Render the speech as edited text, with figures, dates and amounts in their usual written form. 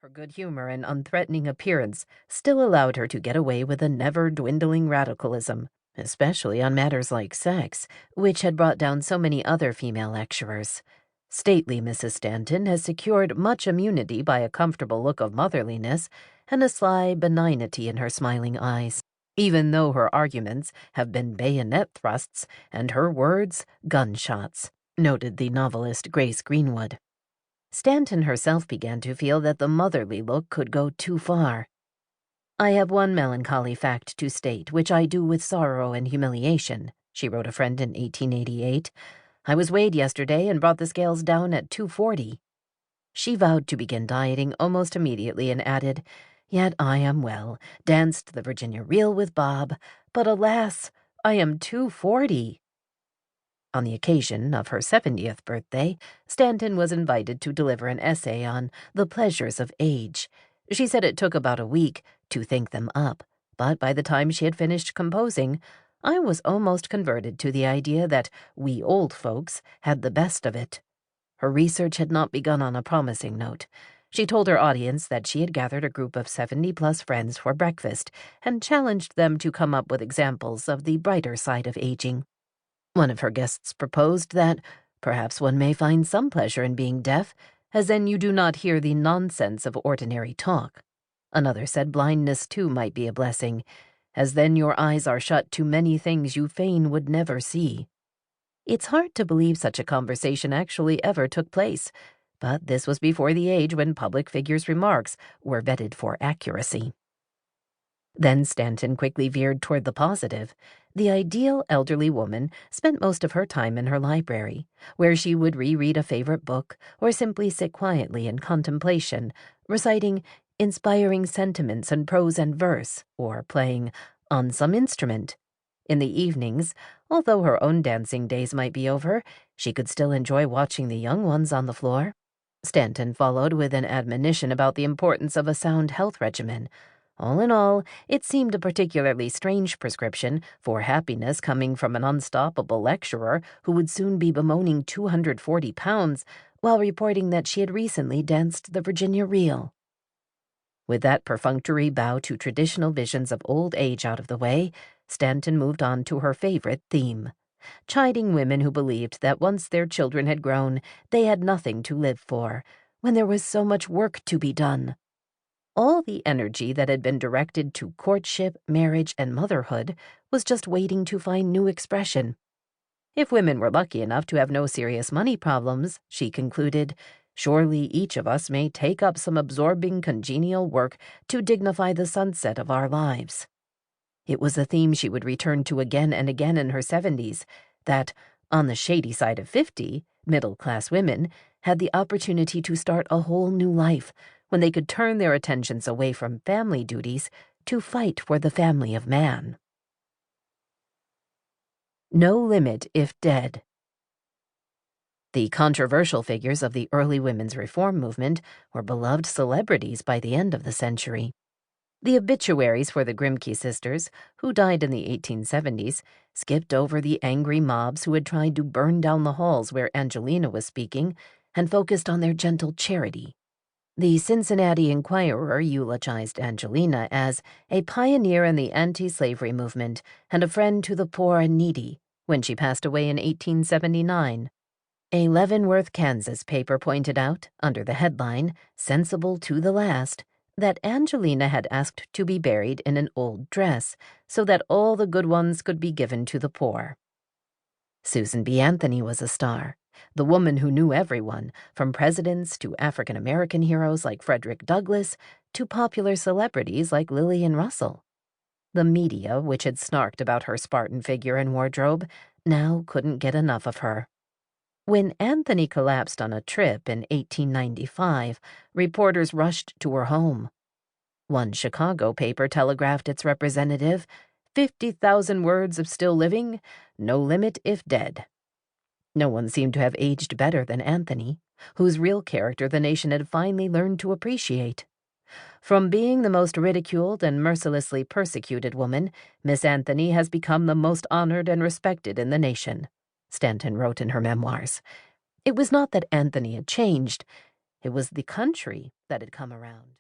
Her good humor and unthreatening appearance still allowed her to get away with a never-dwindling radicalism, especially on matters like sex, which had brought down so many other female lecturers. Stately Mrs. Stanton has secured much immunity by a comfortable look of motherliness and a sly benignity in her smiling eyes, even though her arguments have been bayonet thrusts and her words gunshots, noted the novelist Grace Greenwood. Stanton herself began to feel that the motherly look could go too far. "I have one melancholy fact to state, which I do with sorrow and humiliation," she wrote a friend in 1888. "I was weighed yesterday and brought the scales down at 240. She vowed to begin dieting almost immediately and added, "Yet I am well, danced the Virginia reel with Bob, but alas, I am 240. On the occasion of her 70th birthday, Stanton was invited to deliver an essay on the pleasures of age. She said it took about a week to think them up, but by the time she had finished composing, I was almost converted to the idea that we old folks had the best of it. Her research had not begun on a promising note. She told her audience that she had gathered a group of 70-plus friends for breakfast and challenged them to come up with examples of the brighter side of aging. One of her guests proposed that perhaps one may find some pleasure in being deaf, as then you do not hear the nonsense of ordinary talk. Another said blindness, too, might be a blessing, as then your eyes are shut to many things you fain would never see. It's hard to believe such a conversation actually ever took place, but this was before the age when public figures' remarks were vetted for accuracy. Then Stanton quickly veered toward the positive. The ideal elderly woman spent most of her time in her library, where she would reread a favorite book or simply sit quietly in contemplation, reciting inspiring sentiments in prose and verse, or playing on some instrument. In the evenings, although her own dancing days might be over, she could still enjoy watching the young ones on the floor. Stanton followed with an admonition about the importance of a sound health regimen. All in all, it seemed a particularly strange prescription for happiness coming from an unstoppable lecturer who would soon be bemoaning 240 pounds while reporting that she had recently danced the Virginia reel. With that perfunctory bow to traditional visions of old age out of the way, Stanton moved on to her favorite theme, chiding women who believed that once their children had grown, they had nothing to live for, when there was so much work to be done. All the energy that had been directed to courtship, marriage, and motherhood was just waiting to find new expression. If women were lucky enough to have no serious money problems, she concluded, surely each of us may take up some absorbing congenial work to dignify the sunset of our lives. It was a theme she would return to again and again in her 70s, that, on the shady side of 50, middle-class women had the opportunity to start a whole new life, when they could turn their attentions away from family duties to fight for the family of man. No limit if dead. The controversial figures of the early women's reform movement were beloved celebrities by the end of the century. The obituaries for the Grimke sisters, who died in the 1870s, skipped over the angry mobs who had tried to burn down the halls where Angelina was speaking and focused on their gentle charity. The Cincinnati Enquirer eulogized Angelina as a pioneer in the anti-slavery movement and a friend to the poor and needy when she passed away in 1879. A Leavenworth, Kansas paper pointed out, under the headline, "Sensible to the Last," that Angelina had asked to be buried in an old dress so that all the good ones could be given to the poor. Susan B. Anthony was a star, the woman who knew everyone, from presidents to African-American heroes like Frederick Douglass to popular celebrities like Lillian Russell. The media, which had snarked about her Spartan figure and wardrobe, now couldn't get enough of her. When Anthony collapsed on a trip in 1895, reporters rushed to her home. One Chicago paper telegraphed its representative, 50,000 words of still living, no limit if dead. No one seemed to have aged better than Anthony, whose real character the nation had finally learned to appreciate. From being the most ridiculed and mercilessly persecuted woman, Miss Anthony has become the most honored and respected in the nation, Stanton wrote in her memoirs. It was not that Anthony had changed. It was the country that had come around.